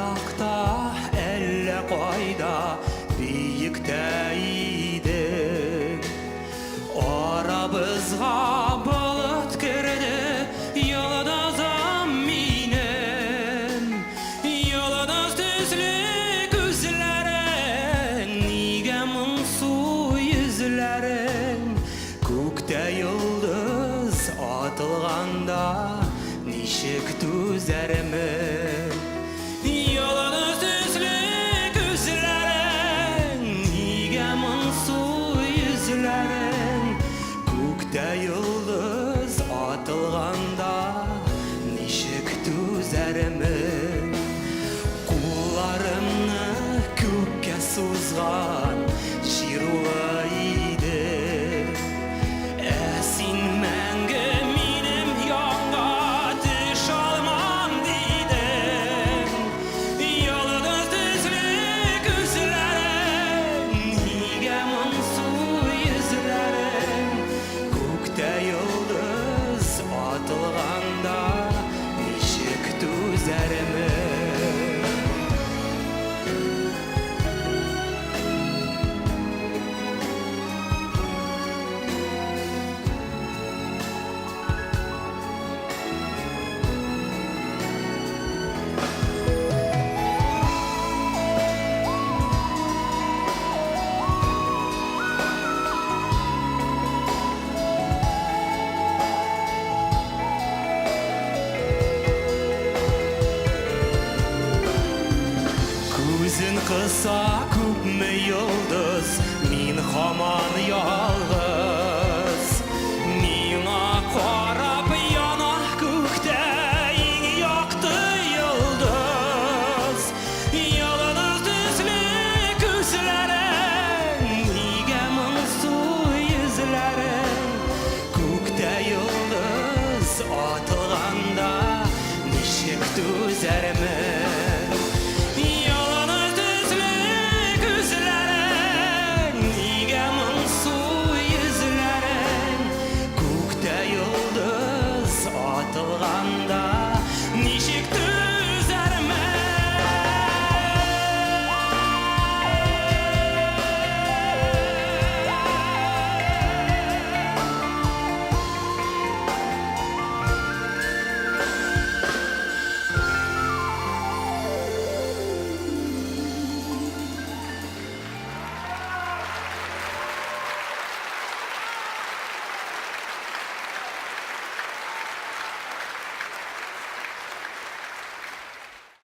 Жакта әллә кайда биектә идең, арабызга болыт керде, йолдызым минем. Йолдыз төсле күзләрең, нигә моңсу йөзләрең? Күктә йолдыз атылганда ничек түзәрмен? Йолдыз төсле күзләрең, нигә моңсу йөзләрең? Күктә йолдыз атылганда ничек түзәрмен? Кулларымны күккә сузган җир улы иде, син мәңге минем янга төш алмам дидең. Йолдыз төсле күзләрең, нигә моңсу йөзләрең? Күктә йолдыз атылганда ничек түзәрмен? Күзен кыса күпме йолдыз, мин һаман ялгыз. Миңа карап яна күктә иң якты йолдыз. Йолдыз төсле күзләрең, нигә моңсу йөзләрең? Күктә йолдыз атылганда ничек түзәрмен?